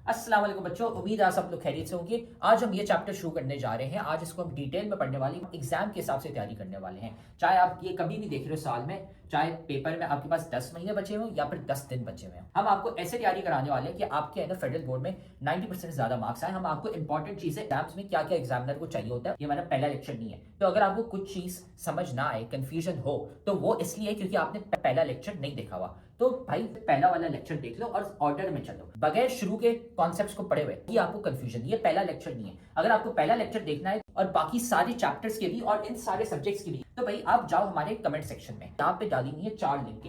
अस्सलाम वालेकुम बच्चों, उम्मीद है आप सब लोग खैरियत से होंगे। आज हम ये चैप्टर शुरू करने जा रहे हैं। आज इसको हम डिटेल में पढ़ने वाले हैं, एग्जाम के हिसाब से तैयारी करने वाले हैं। चाहे आप ये कभी भी देख रहे हो साल में, चाहे पेपर में आपके पास 10 महीने बचे हों या फिर 10 दिन बचे हुए हैं, हम आपको ऐसे तैयारी कराने वाले हैं कि आपके है ना फेडरल बोर्ड में 90% से ज्यादा मार्क्स आए। हम आपको इंपॉर्टेंट चीजें एग्जाम्स में क्या क्या एग्जामिनर को चाहिए होता है, ये हमारा पहला लेक्चर नहीं है। तो अगर आपको कुछ चीज समझ ना आए, कंफ्यूजन हो, तो वो इसलिए क्योंकि आपने पहला लेक्चर नहीं देखा हुआ। तो भाई पहला वाला लेक्चर देख लो और ऑर्डर में चलो, बगैर शुरू के कॉन्सेप्ट्स को पढ़े हुए ये आपको कंफ्यूजन, ये पहला लेक्चर नहीं है। अगर आपको पहला लेक्चर देखना है और बाकी सारे चैप्टर्स के भी और इन सारे सब्जेक्ट्स के भी, तो भाई आप जाओ हमारे कमेंट सेक्शन में, यहाँ पे डाली हुई है 4 लिंक।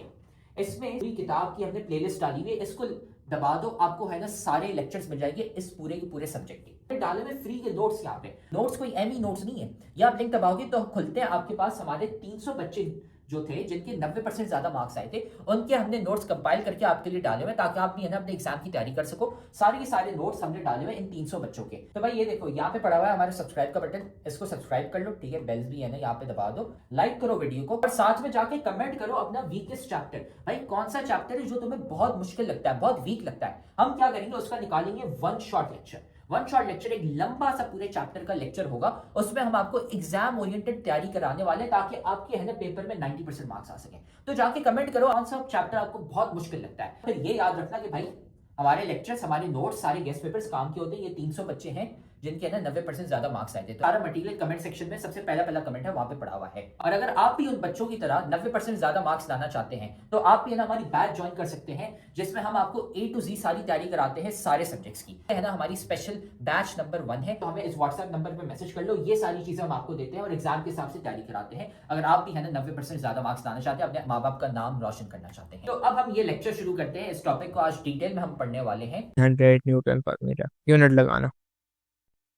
इसमें पूरी किताब की हमने प्लेलिस्ट डाली हुई है, इसको दबा दो, आपको है ना सारे लेक्चर्स मिल जाएंगे इस पूरे के पूरे सब्जेक्ट के। डाले में फ्री के नोट्स, यहाँ पे नोट्स कोई एमी नोट्स नहीं है। ये आप लिंक दबाओगे तो खुलते हैं, आपके पास हमारे 300 बच्चे जो थे जिनके 90% ज्यादा मार्क्स आए थे, उनके हमने नोट्स कंपाइल करके आपके लिए डाले हुए ताकि आप भी है ना अपने एग्जाम की तैयारी कर सको। सारे के सारे नोट्स हमने डाले हुए इन 300 बच्चों के। तो भाई ये देखो यहाँ पे पड़ा हुआ है हमारे सब्सक्राइब का बटन, इसको सब्सक्राइब कर लो, ठीक है। बेल्स भी है ना यहाँ पे दबा दो, लाइक करो वीडियो को और साथ में जाके कमेंट करो अपना वीकेस्ट चैप्टर। भाई कौन सा चैप्टर है जो तुम्हें बहुत मुश्किल लगता है, बहुत वीक लगता है, हम क्या करेंगे उसका निकालेंगे one shot lecture. One shot lecture एक लंबा सा पूरे चैप्टर का लेक्चर होगा, उसमें हम आपको एग्जाम ओरिएंटेड तैयारी कराने वाले हैं ताकि आपके है ना पेपर में 90% मार्क्स आ सके। तो जाके कमेंट करो कौन सा चैप्टर आपको बहुत मुश्किल लगता है। फिर ये याद रखना कि भाई हमारे लेक्चर्स, हमारे नोट्स, सारे गेस्ट पेपर्स काम के होते हैं। ये 300 बच्चे हैं जिनके ना 90% ज्यादा मार्क्स आए थे। तो सारा मटेरियल कमेंट सेक्शन में सबसे पहला कमेंट है, वहां पे पड़ा हुआ है। और अगर आप भी उन बच्चों की तरह 90% ज्यादा मार्क्स लाना चाहते हैं तो आप भी है ना हमारी बैच ज्वाइन कर सकते हैं, जिसमें हम आपको A to Z सारी तैयारी कराते हैं सारे सब्जेक्ट्स की, है ना। हमारी स्पेशल बैच नंबर 1 है, तो हमें इस व्हाट्सएप नंबर पर मैसेज कर लो। ये सारी चीजें हम आपको देते हैं और एग्जाम के हिसाब से तैयारी कराते हैं। अगर आप भी है ना 90% ज्यादा मार्क्स लाना चाहते हैं, अपने माँ बाप का नाम रोशन करना चाहते हैं। तो अब हम ये लेक्चर शुरू करते हैं। इस टॉपिक को आज डिटेल में हम पढ़ने वाले हैं। 100 न्यूटन पर मीटर यूनिट लगाना।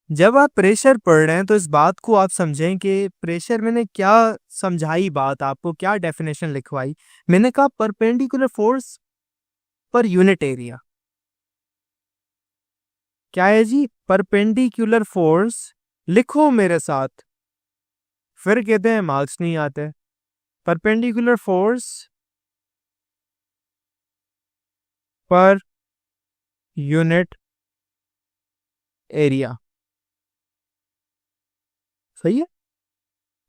जब आप प्रेशर पढ़ रहे हैं तो इस बात को आप समझें कि प्रेशर मैंने क्या समझाई, बात आपको क्या डेफिनेशन लिखवाई। मैंने कहा perpendicular force per unit area. क्या है जी? Perpendicular force. लिखो मेरे साथ, फिर कहते हैं मार्क्स नहीं आते। Perpendicular force per unit area. सही है।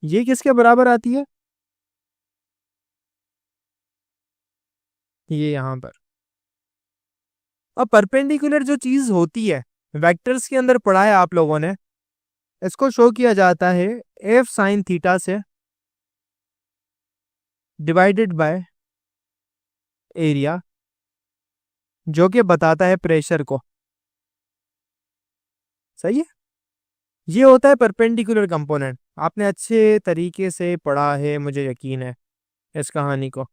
ये किसके बराबर आती है? ये यहां पर। अब परपेंडिकुलर जो चीज होती है, वेक्टर्स के अंदर पढ़ा है आप लोगों ने, इसको शो किया जाता है एफ साइन थीटा से डिवाइडेड बाय एरिया, जो कि बताता है प्रेशर को। सही है। ये होता है परपेंडिकुलर कंपोनेंट। आपने अच्छे तरीके से पढ़ा है, मुझे यकीन है इस कहानी को।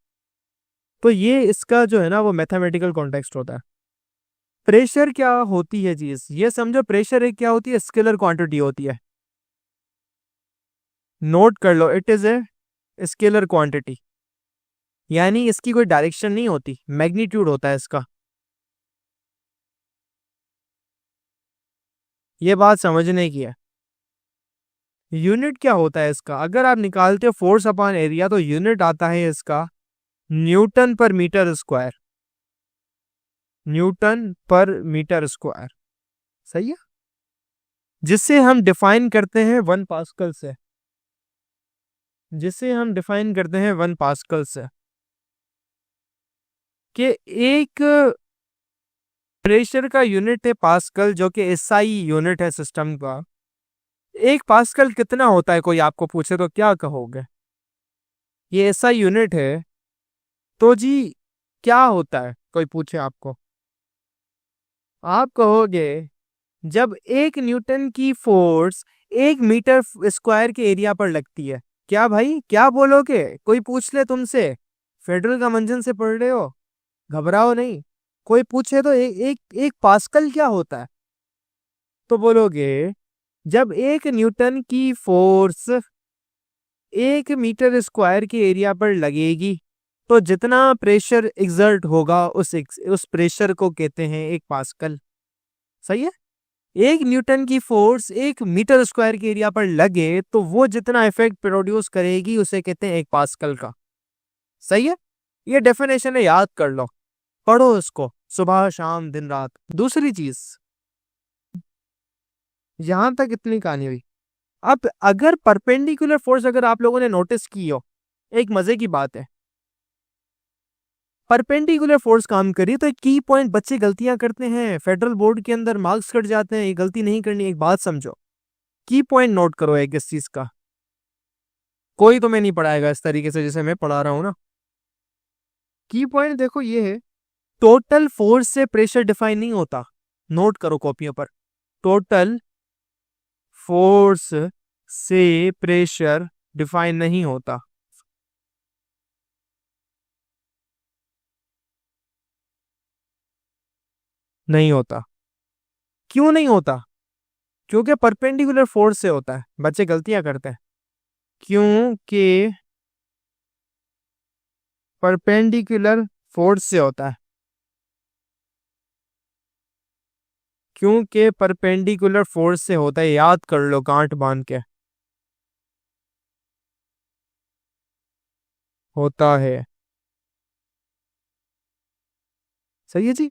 तो ये इसका जो है ना वो मैथमेटिकल कॉन्टेक्स्ट होता है। प्रेशर क्या होती है चीज, ये समझो। प्रेशर एक क्या होती है? स्केलर क्वांटिटी होती है। नोट कर लो, it is a scalar quantity, यानी इसकी कोई डायरेक्शन नहीं होती, मैग्नीट्यूड होता है इसका। ये बात समझने की है। यूनिट क्या होता है इसका? अगर आप निकालते हो फोर्स अपॉन एरिया तो यूनिट आता है इसका न्यूटन पर मीटर स्क्वायर। न्यूटन पर मीटर स्क्वायर। सही है। जिससे हम डिफाइन करते हैं 1 पास्कल से। जिसे हम डिफाइन करते हैं 1 पास्कल से कि एक प्रेशर का यूनिट है पास्कल, जो कि एसआई यूनिट है सिस्टम का। 1 पास्कल कितना होता है? कोई आपको पूछे तो क्या कहोगे? ये एसआई यूनिट है तो जी क्या होता है? कोई पूछे आपको, आप कहोगे जब 1 न्यूटन की फोर्स 1 मीटर स्क्वायर के एरिया पर लगती है। क्या भाई, क्या बोलोगे? कोई पूछ ले तुमसे, फेडरल कन्वेंशन से पढ़ रहे हो, घबराओ नहीं। कोई पूछे तो एक पास्कल क्या होता है, तो बोलोगे जब 1 न्यूटन की फोर्स 1 मीटर स्क्वायर के एरिया पर लगेगी तो जितना प्रेशर एक्सर्ट होगा उस प्रेशर को कहते हैं 1 पास्कल। सही है। 1 न्यूटन की फोर्स 1 मीटर स्क्वायर के एरिया पर लगे तो वो जितना इफेक्ट प्रोड्यूस करेगी उसे कहते हैं 1 पास्कल का। सही है। ये डेफिनेशन है, याद कर लो, पढ़ो इसको। सुबह शाम दिन रात। दूसरी चीज, यहां तक इतनी कहानी हुई। अब अगर परपेंडिकुलर फोर्स अगर आप लोगों ने नोटिस की हो, एक मजे की बात है, परपेंडिकुलर फोर्स काम करी तो एक की पॉइंट बच्चे गलतियां करते हैं, फेडरल बोर्ड के अंदर मार्क्स कट जाते हैं, ये गलती नहीं करनी। एक बात समझो, की पॉइंट नोट करो एक इस चीज का, कोई तुम्हें नहीं पढ़ाएगा इस तरीके से जैसे मैं पढ़ा रहा हूं ना। की पॉइंट देखो ये है, टोटल फोर्स से प्रेशर डिफाइन नहीं होता। नोट करो कॉपियों पर, टोटल फोर्स से प्रेशर डिफाइन नहीं होता। नहीं होता। क्यों नहीं होता? क्योंकि परपेंडिकुलर फोर्स से होता है। बच्चे गलतियां करते हैं, क्योंकि परपेंडिकुलर फोर्स से होता है। क्योंकि परपेंडिकुलर फोर्स से होता है, याद कर लो गांठ बांध के, होता है। सही है जी।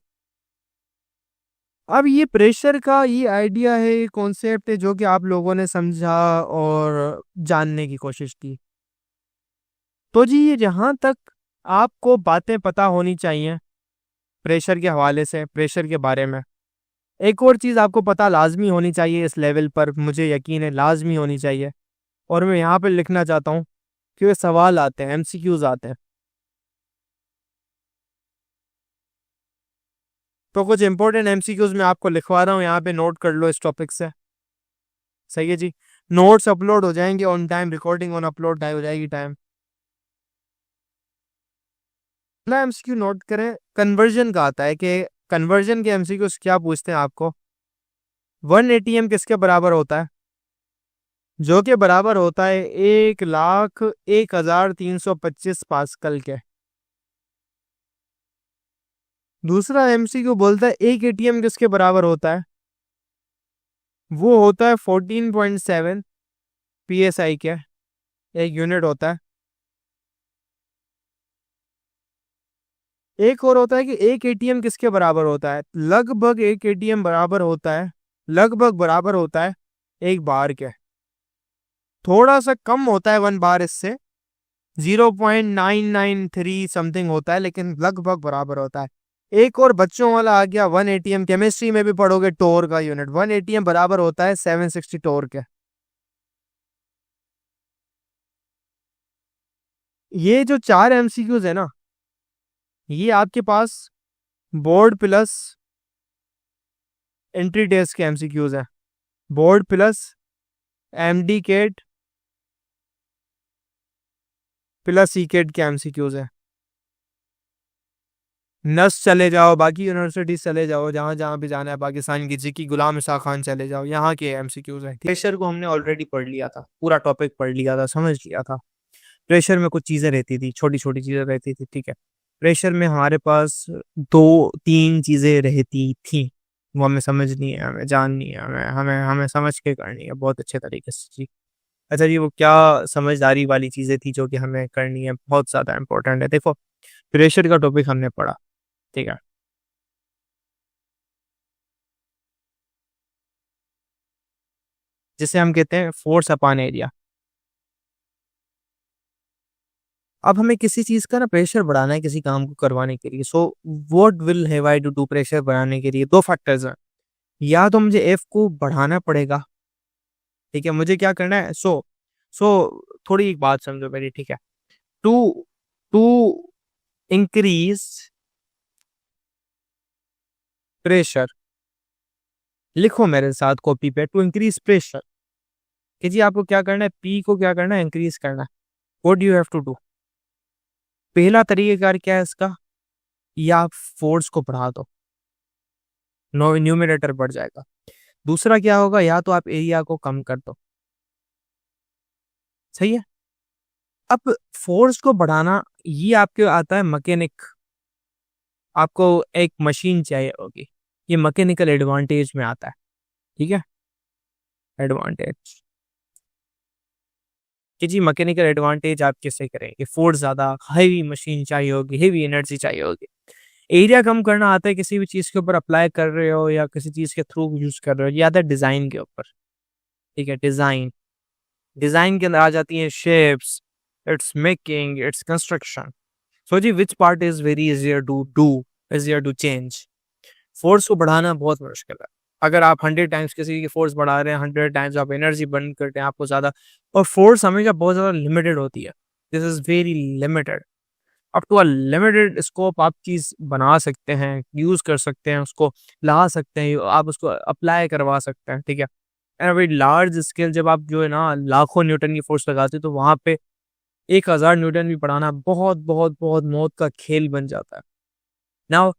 अब ये प्रेशर का ये आइडिया है, ये कॉन्सेप्ट है जो कि आप लोगों ने समझा और जानने की कोशिश की। तो जी ये जहां तक आपको बातें पता होनी चाहिए प्रेशर के हवाले से, प्रेशर के बारे में, एक और चीज़ आपको पता लाजमी होनी चाहिए इस लेवल पर, मुझे यकीन है लाजमी होनी चाहिए, और मैं यहाँ पे लिखना चाहता हूँ कि वे सवाल आते हैं, एमसीक्यूज आते हैं। तो कुछ इंपॉर्टेंट एमसीक्यूज मैं आपको लिखवा रहा हूँ, यहाँ पे नोट कर लो इस टॉपिक से। सही है जी। नोट्स अपलोड हो जाएंगे on time, recording on upload हो जाएगी टाइम। पहला एमसीक्यू नोट करें, कन्वर्जन का आता है कि कन्वर्जन के एमसीक्यूज क्या पूछते हैं आपको। 1 एटीएम किसके बराबर होता है? जो कि बराबर होता है 1,01,325 पास्कल के। दूसरा एमसीक्यू बोलता है 1 एटीएम किसके बराबर होता है? वो होता है 14.7 पीएसआई के, एक यूनिट होता है। एक और होता है कि 1 एटीएम किसके बराबर होता है? लगभग 1 एटीएम बराबर होता है, लगभग बराबर होता है 1 बार के। थोड़ा सा कम होता है 1 बार इससे, 0.993 समथिंग होता है, लेकिन लगभग बराबर होता है। एक और बच्चों वाला आ गया 1 एटीएम, केमिस्ट्री में भी पढ़ोगे टोर का यूनिट। 1 एटीएम बराबर होता है 760 टोर के। ये जो 4 एमसीक्यूज है ना, ये आपके पास बोर्ड प्लस एंट्री टेस्ट के एमसीक्यूज है। Board plus MDCAT plus सीकेट के एमसीक्यूज है। नस चले जाओ, बाकी यूनिवर्सिटी चले जाओ, जहां जहां भी जाना है, पाकिस्तान की जी गुलाम इसा खान चले जाओ, यहाँ के एमसीक्यूज हैं। प्रेशर को हमने ऑलरेडी पढ़ लिया था, पूरा टॉपिक पढ़ लिया था, समझ लिया था। प्रेशर में कुछ चीजें रहती थी, छोटी छोटी चीजें रहती थी, ठीक है। प्रेशर में हमारे पास 2-3 चीजें रहती थी, वो हमें समझनी है, हमें जाननी है, हमें हमें हमें समझ के करनी है बहुत अच्छे तरीके से जी। अच्छा जी, वो क्या समझदारी वाली चीजें थी जो कि हमें करनी है, बहुत ज्यादा इंपॉर्टेंट है। देखो, प्रेशर का टॉपिक हमने पढ़ा, ठीक है। जिसे हम कहते हैं फोर्स अपॉन एरिया। अब हमें किसी चीज का ना प्रेशर बढ़ाना है किसी काम को करवाने के लिए, so what will have I to do? Pressure बढ़ाने के लिए 2 फैक्टर्स हैं, या तो मुझे एफ को बढ़ाना पड़ेगा, ठीक है, मुझे क्या करना है, सो थोड़ी एक बात समझो मेरी, ठीक है। टू टू इंक्रीज प्रेशर, लिखो मेरे साथ कॉपी पे, टू इंक्रीज प्रेशर, कि जी आपको क्या करना है, पी को क्या करना है, इंक्रीज करना है। What you have to do? पहला तरीकेकार क्या है इसका, या आप फोर्स को बढ़ा दो, न्यूमरेटर बढ़ जाएगा। दूसरा क्या होगा, या तो आप एरिया को कम कर दो। सही है। अब फोर्स को बढ़ाना ये आपके आता है मैकेनिक, आपको एक मशीन चाहिए होगी, ये मैकेनिकल एडवांटेज में आता है, ठीक है। एडवांटेज कि जी मैकेनिकल एडवांटेज आप किससे करेंगे, फोर्स ज्यादा हैवी मशीन चाहिए होगी, हैवी एनर्जी चाहिए होगी। एरिया कम करना आता है किसी भी चीज के ऊपर अप्लाई कर रहे हो या किसी चीज के थ्रू यूज कर रहे हो, ये आता है डिजाइन के ऊपर। ठीक है, डिजाइन, डिजाइन के अंदर आ जाती है shapes, its making, its construction. So जी which part is very easier to do, easier to change? Force को बढ़ाना बहुत मुश्किल है। अगर आप 100 टाइम्स किसी की फोर्स बढ़ा रहे हैं, 100 टाइम्स आप एनर्जी बर्न करते हैं आपको ज्यादा, और फोर्स हमेशा बहुत ज्यादा लिमिटेड होती है। This is very limited. Up to a limited scope आप चीज बना सकते हैं, यूज कर सकते हैं, उसको ला सकते हैं, आप उसको अप्लाई करवा सकते हैं। ठीक है, एंड वेरी लार्ज स्केल जब आप जो है ना लाखों न्यूटन की फोर्स लगाते हैं, तो वहां पे 1000 न्यूटन भी बढ़ाना बहुत बहुत बहुत मौत का खेल बन जाता है। Now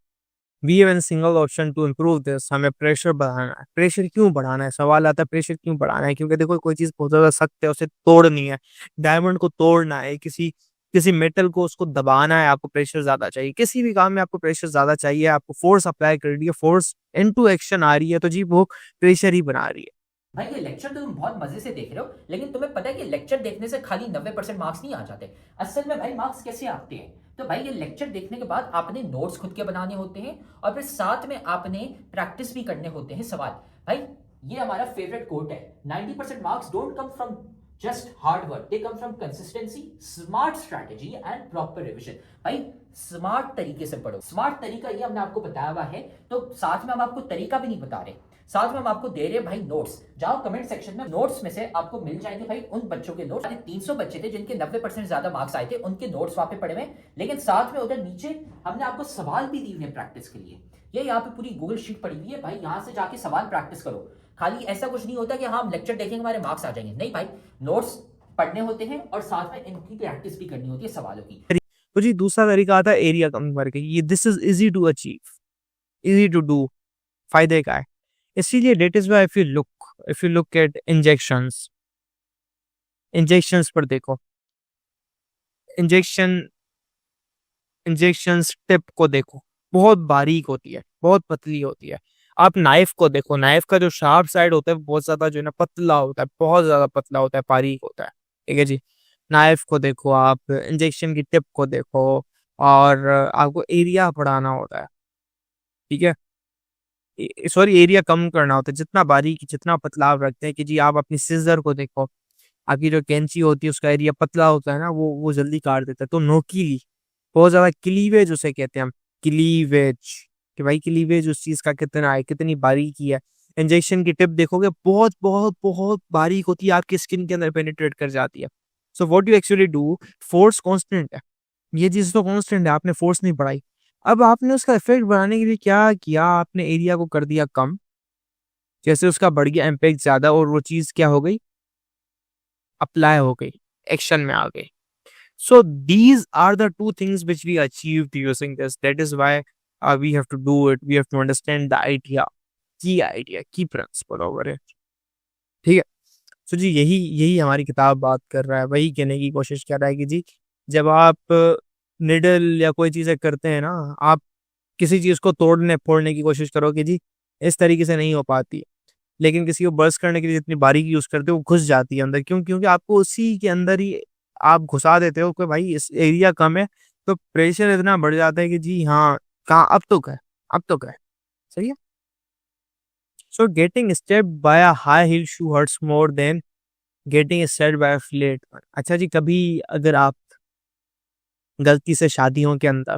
we have an single option to improve this. हमें प्रेशर बढ़ाना है। प्रेशर क्यों बढ़ाना है? सवाल आता है प्रेशर क्यों बढ़ाना है, क्योंकि देखो कोई चीज बहुत ज्यादा सख्त है, उसे तोड़नी है। डायमंड को तोड़ना है, किसी किसी मेटल को उसको दबाना है, आपको प्रेशर ज्यादा चाहिए। किसी भी काम में आपको प्रेशर ज्यादा चाहिए, आपको फोर्स अप्लाई कर रही है, फोर्स इनटू एक्शन आ रही है, तो जी वो प्रेशर ही बना रही है। भाई ये लेक्चर तो तुम बहुत मजे से देख रहे हो, लेकिन तुम्हें पता है कि लेक्चर देखने से खाली 90% मार्क्स नहीं आ जाते। असल में भाई मार्क्स कैसे आते हैं? तो भाई ये लेक्चर देखने के बाद आपने नोट्स खुद के बनाने होते हैं, और फिर साथ में आपने प्रैक्टिस भी करने होते हैं सवाल। भाई ये हमारा फेवरेट कोट है, 90% marks don't come from just hard work, they come from consistency, smart strategy and proper revision. भाई स्मार्ट तरीके से पढ़ो। स्मार्ट तरीका ये हमने आपको बताया हुआ है, तो साथ में हम आपको तरीका भी नहीं बता रहे, साथ में हम आपको दे रहे हैं भाई नोट्स। जाओ कमेंट सेक्शन में, नोट्स में से आपको मिल जाएंगे भाई उन बच्चों के नोट्स। 300 बच्चे थे जिनके 90% ज्यादा मार्क्स आए थे, उनके नोट्स वहां पे पड़े हुए। लेकिन साथ में उधर नीचे हमने आपको सवाल भी दिए हुए प्रैक्टिस के लिए। ये यहाँ पे पूरी गूगल शीट पड़ी हुई है भाई, यहाँ से जाके सवाल प्रैक्टिस करो। खाली ऐसा कुछ नहीं होता कि हाँ हम लेक्चर देखेंगे हमारे मार्क्स आ जाएंगे, नहीं भाई, नोट्स पढ़ने होते हैं और साथ में इनकी प्रैक्टिस भी करनी होती है सवालों की। तो जी दूसरा तरीका आता है एरिया कम करके। ये this is easy to achieve, easy to do. फायदे का है, इसीलिए that is why if you look at injections, injections पर देखो, इंजेक्शन इंजेक्शंस टिप को देखो, बहुत बारीक होती है, बहुत पतली होती है। आप नाइफ को देखो, नाइफ का जो शार्प साइड होता है बहुत ज्यादा जो है ना पतला होता है, बहुत ज्यादा पतला होता है, बारीक होता है। ठीक है जी, नाइफ को देखो, आप इंजेक्शन की टिप को देखो, और आपको एरिया बढ़ाना होता है। ठीक है, सॉरी एरिया कम करना होता है। जितना बारीक जितना पतला आप रखते हैं कि जी, आप अपनी सिजर को देखो, आपकी जो कैंची होती है उसका एरिया पतला होता है ना, वो जल्दी काट देता है। तो नोकीली, बहुत ज्यादा क्लीवेज उसे कहते हैं हम, क्लीवेज, कि भाई क्लीवेज उस चीज का कितना है, कितनी बारीकी है। इंजेक्शन की टिप देखोगे बहुत बहुत बहुत बारीक होती है, आपकी स्किन के अंदर पेनिट्रेट कर जाती है। So what you actually do, force constant है, ये चीज तो कांस्टेंट है, आपने फोर्स नहीं बढ़ाई। अब आपने उसका इफेक्ट बढ़ाने के लिए क्या किया, आपने एरिया को कर दिया कम, जैसे उसका बढ़ गया इम्पैक्ट ज्यादा, और वो चीज क्या हो गई, अप्लाई हो गई, एक्शन में आ गई। So these are the two things which we achieved using this. That is why we have to do it. We have to understand the idea, key principle over it. ठीक है, so जी यही यही हमारी किताब बात कर रहा है, वही कहने की कोशिश कर रहा है कि जी जब आप निडल या कोई चीजें करते हैं ना, आप किसी चीज को तोड़ने फोड़ने की कोशिश करो कि जी इस तरीके से नहीं हो पाती, लेकिन किसी को बर्स्ट करने के लिए जितनी बारीकी यूज करते हो वो घुस जाती है अंदर। क्यों? क्योंकि आपको उसी के अंदर ही आप घुसा देते हो कि भाई इस एरिया कम है, तो प्रेशर इतना बढ़ जाता है कि जी हाँ, कहाँ अब तो क्या, अब तो क्या, सही है। So getting step by a high heel shoe hurts more than getting step by a flat one. अच्छा जी, कभी अगर आप गलती से शादियों के अंदर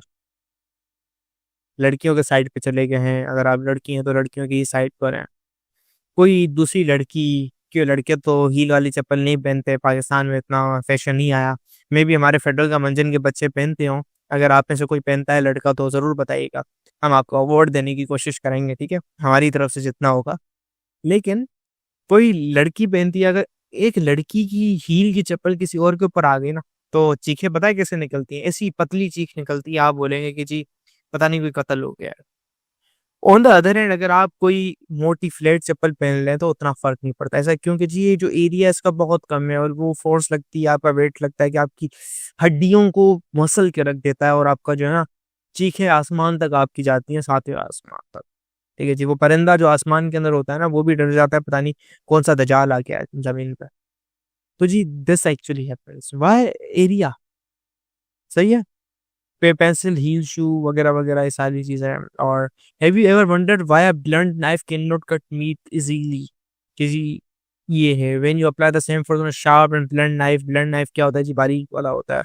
लड़कियों के साइड पे चले गए हैं, अगर आप लड़की हैं तो लड़कियों की साइड पर हैं, कोई दूसरी लड़की, क्यों लड़के तो हील वाली चप्पल नहीं पहनते, पाकिस्तान में इतना फैशन नहीं आया, मे भी हमारे फेडरल कन्वेंशन के बच्चे पहनते हों। अगर आप में से कोई पहनता है लड़का तो ज़रूर बताइएगा, हम आपको अवार्ड देने की कोशिश करेंगे, ठीक है, हमारी तरफ से जितना होगा। लेकिन कोई लड़की पहनती है, अगर एक लड़की की हील की चप्पल किसी और के ऊपर आ गई ना, तो चीखें पता है कैसे निकलती हैं? ऐसी पतली चीख निकलती है, आप बोलेंगे कि जी पता नहीं कोई कत्ल हो गया है। ऑन द अदर हैंड अगर आप कोई मोटी फ्लैट चप्पल पहन लें तो उतना फर्क नहीं पड़ता। ऐसा क्योंकि जी ये जो एरिया है इसका बहुत कम है, और वो फोर्स लगती है, आपका वेट लगता है कि आपकी हड्डियों को मसल के रख देता है, और आपका जो है ना चीखें आसमान तक आपकी जाती हैं, सातवें आसमान तक। ठीक है जी, वो परिंदा जो आसमान के अंदर होता है ना, वो भी डर जाता है, पता नहीं कौन सा दजाल आ गया है जमीन पे। तो जी this actually happens, why area, सही है। पे पेंसिल हील शू वगैरह वगैरह ये सारी चीज़ें हैं। और have you ever wondered why a blunt knife can not cut meat easily? जी ये है when you apply the same force on sharp and blunt knife क्या होता है जी, बारीक वाला होता है,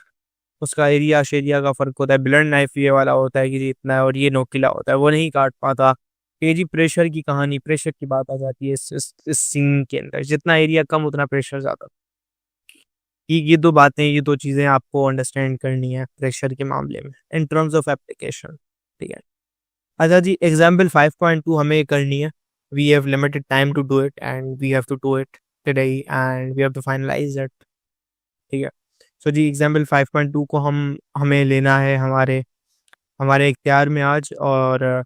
उसका एरिया शेरिया का फर्क होता है। ब्लंट नाइफ ये वाला होता है कि जी इतना है और ये नोकीला होता है, वो नहीं काट पाता। ये जी प्रेशर की कहानी, प्रेशर की बात आ जाती है इस सीन के अंदर, जितना एरिया कम उतना प्रेशर ज़्यादा। ये 2 बातें, ये 2 चीज़ें आपको अंडरस्टैंड करनी है प्रेशर के मामले में इन टर्म्स ऑफ एप्लीकेशन, ठीक है। अच्छा जी, एग्जाम्पल 5.2 हमें ये करनी है। We have limited time to do it and we have to do it today and we have to finalise it, ठीक है। सो जी एग्जाम्पल 5.2 को हमें लेना है हमारे हमारे इख्तियार में आज। और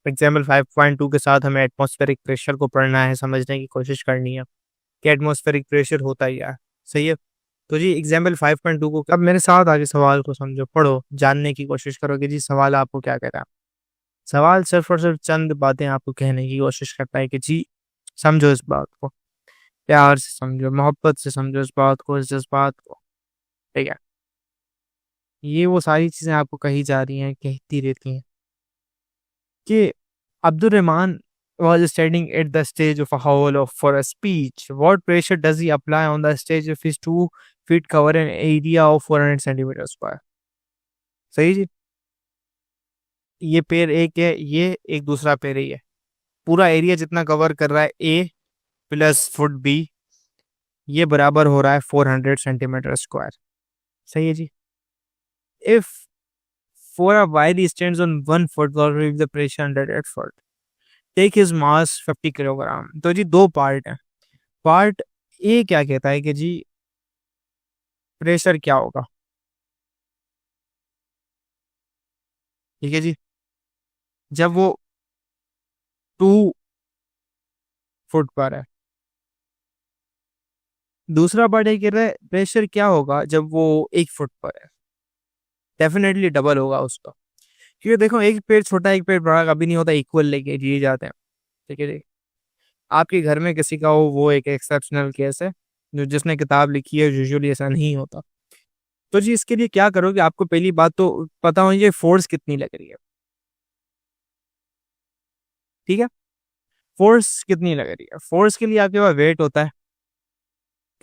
एग्जाम्पल 5.2 के साथ हमें एटमॉस्फेरिक प्रेशर को पढ़ना है, समझने की कोशिश करनी है कि एटमॉस्फेरिक प्रेशर होता ही क्या है, सही है। तो जी एग्जाम्पल 5.2 को अब मेरे साथ आगे सवाल को समझो, पढ़ो, जानने की कोशिश करो कि जी सवाल आपको क्या कह रहा है। सवाल सिर्फ और सिर्फ चंद बातें आपको कहने की कोशिश करता है कि जी समझो इस बात को, प्यार से समझो, मोहब्बत से समझो इस बात को, इस जज्बात को, ठीक है। ये वो सारी चीज़ें आपको कही जा रही हैं, कहती रहती हैं कि Abdul Rahman was standing at the stage of a hall for a speech. What pressure does he apply on the stage if his 2 feet cover an area of 400 centimeters square? सही जी, ये पैर एक है, ये एक दूसरा पैर ही है, पूरा एरिया जितना कवर कर रहा है ए प्लस फुट बी, ये बराबर हो रहा है 400 सेंटीमीटर स्क्वायर, सही है जी। If for a while he stands on 1 foot while with the pressure under that foot, take his mass 50 kilogram. तो जी 2 पार्ट है। पार्ट ए क्या कहता है कि जी प्रेशर क्या होगा, ठीक है जी, जब वो 2 फुट पर है। दूसरा पार्ट ये कह रहा है प्रेशर क्या होगा जब वो 1 फुट पर है, डेफिनेटली डबल होगा उसका। क्योंकि देखो एक पेड़ छोटा एक पेड़ बड़ा कभी नहीं होता, इक्वल लेके दिए जाते हैं, ठीक है जी। आपके घर में किसी का हो वो एक एक्सेप्शनल केस है, जो जिसने किताब लिखी है, यूजुअली ऐसा नहीं होता। तो जी इसके लिए क्या करोगे, आपको पहली बात तो पता होनी चाहिए फोर्स कितनी लग रही है, ठीक है। फोर्स कितनी लग रही है, फोर्स के लिए आपके पास वेट होता है,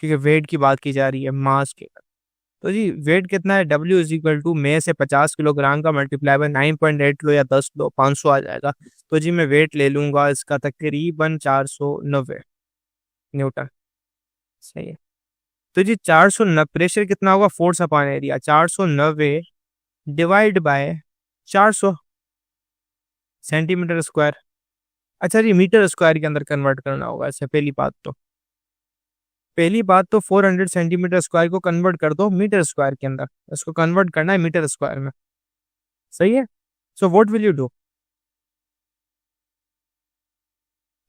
क्योंकि वेट की बात की जा रही है मास के। तो जी वेट कितना है, W इज इक्वल टू में से 50 किलोग्राम का मल्टीप्लाई बाय 9.8 किलो या 10 किलो, 500 आ जाएगा। तो जी मैं वेट ले लूंगा इसका तकरीबन 490 न्यूटन, सही है। तो जी 490 प्रेशर कितना होगा, force upon area, 490 divide by 400 centimetre square. अच्छा जी मीटर स्क्वायर के अंदर कन्वर्ट करना होगा इसे, पहली बात तो 400 सेंटीमीटर स्क्वायर को कन्वर्ट कर दो मीटर स्क्वायर के अंदर, इसको कन्वर्ट करना है मीटर स्क्वायर में, सही है। सो what will you do,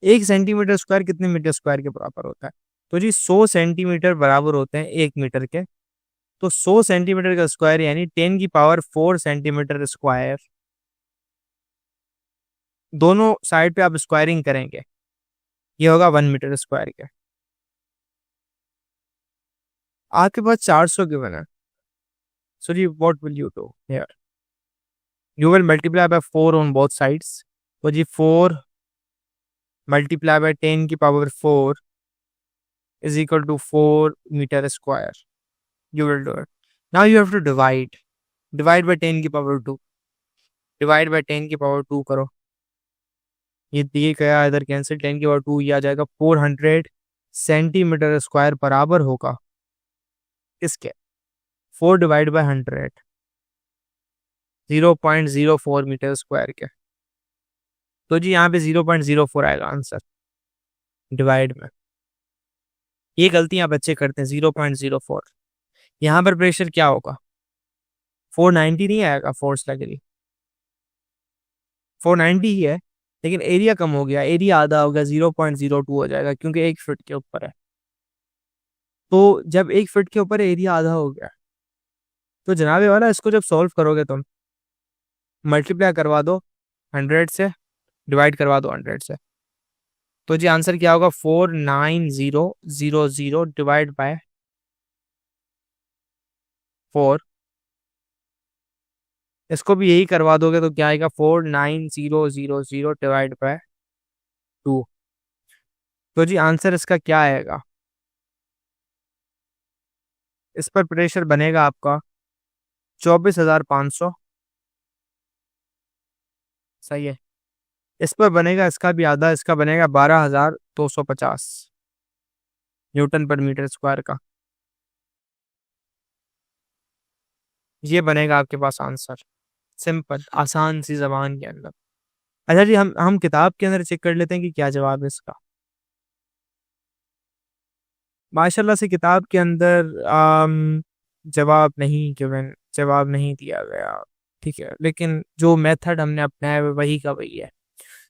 1 centimetre square कितने मीटर स्क्वायर के बराबर होता है, तो जी 100 सेंटीमीटर बराबर होते हैं 1 मीटर के। तो 100 सेंटीमीटर का स्क्वायर यानी 10 की पावर 4 सेंटीमीटर स्क्वायर, दोनों साइड पे आप स्क्वायरिंग करेंगे, ये होगा 1 मीटर स्क्वायर के। आपके पास 400 गिवन है, सो जी what will you do here, you will multiply by 4 on both sides. तो जी 4 मल्टीप्लाई बाय 10 की power 4 is equal to 4 meter square. You will do it. Now you have to divide. Divide by 10 की power 2. Divide by 10 की power 2 करो, ये दिए गया इधर कैंसिल, 10 की पावर 2 ये आ जाएगा 400 सेंटीमीटर स्क्वायर बराबर होगा इसके 4 डिवाइड बाय 100, 0.04 मीटर स्क्वायर के। तो जी यहाँ पे 0.04 आएगा आंसर डिवाइड में। ये गलतियां बच्चे करते हैं, 0.04। यहाँ पर प्रेशर क्या होगा, 490 नहीं आएगा, फोर्स लग रही 490 ही है, लेकिन एरिया कम हो गया, एरिया आधा हो गया, 0.02 हो जाएगा, क्योंकि 1 फीट के ऊपर है। तो जब 1 फीट के ऊपर एरिया आधा हो गया, तो जनाबे वाला इसको जब सॉल्व करोगे तुम, मल्टीप्लाई करवा दो 100 से, डिवाइड करवा दो 100 से। तो जी आंसर क्या होगा, 49000 डिवाइड बाय 4 इसको भी यही करवा दोगे तो क्या आएगा 49,000 डिवाइड बाय 2। तो जी आंसर इसका क्या आएगा? इस पर प्रेशर बनेगा आपका 24,500। सही है। इस पर बनेगा इसका भी आधा, इसका बनेगा 12,250 न्यूटन पर मीटर स्क्वायर का। ये बनेगा आपके पास आंसर, सिंपल आसान सी जबान के अंदर। अच्छा जी, हम किताब के अंदर चेक कर लेते हैं कि क्या जवाब है इसका। माशाल्लाह से किताब के अंदर जवाब नहीं दिया गया। ठीक है, लेकिन जो मेथड हमने अपनाया है वो वही का वही है,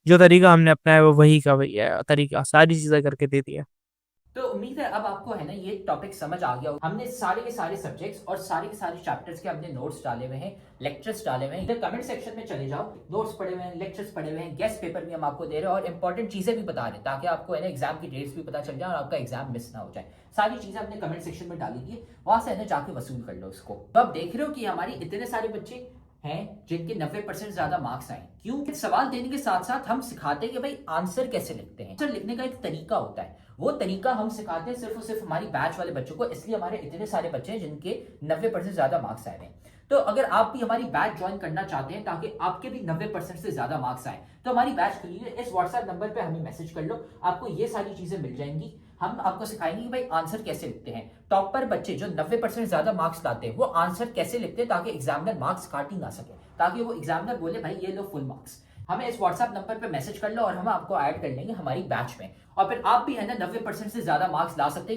जो तरीका हमने अपनाया है वो वही का वही है, तरीका सारी चीजें करके दे दिया। तो उम्मीद है अब आपको है ना ये टॉपिक समझ आ गया। हमने सारे के सारे सब्जेक्ट्स और सारे के सारे चैप्टर्स के हमने नोट्स डाले हुए हैं, लेक्चर्स डाले हुए हैं। इधर कमेंट सेक्शन में चले जाओ, नोट्स पढ़े हुए हैं, लेक्चर्स पढ़े हुए हैं, गेस्ट पेपर भी हम आपको दे रहे हैं और इंपॉर्टेंट चीजें भी बता रहे हैं ताकि आपको है ना एग्जाम की डेट्स भी पता चल जाए और आपका एग्जाम मिस ना हो जाए। सारी चीजें हमने कमेंट सेक्शन में डाली थी, वहां से है ना जाके वसूल कर लो उसको। तो आप देख रहे हो कि हमारी इतने सारे बच्चे हैं जिनके 90% ज्यादा मार्क्स आए। क्यों? सवाल देने के साथ साथ हम सिखाते हैं कि भाई आंसर कैसे लिखते हैं। आंसर लिखने का एक तरीका होता है, वो तरीका हम सिखाते हैं सिर्फ और सिर्फ हमारी बैच वाले बच्चों को, इसलिए हमारे इतने सारे बच्चे हैं जिनके 90% ज्यादा मार्क्स आए हैं। तो अगर आप भी हमारी बैच ज्वाइन करना चाहते हैं ताकि आपके भी 90% से ज्यादा मार्क्स आए, तो हमारी बैच खुली है। इस व्हाट्सएप नंबर पे हमें मैसेज कर लो, आपको ये सारी चीजें मिल जाएंगी। हम आपको सिखाएंगे कि भाई आंसर कैसे लिखते हैं। टॉपर बच्चे जो 90% ज्यादा मार्क्स लाते हैं वो आंसर कैसे लिखते हैं ताकि एग्जामिनर मार्क्स काट ही ना सके, ताकि वो एग्जामिनर बोले भाई ये लो फुल मार्क्स। हमें इस व्हाट्सएप नंबर पे मैसेज कर लो और हम आपको ऐड कर लेंगे हमारी बैच में, और फिर आप भी है ना 90% से ज्यादा मार्क्स ला सकते हैं।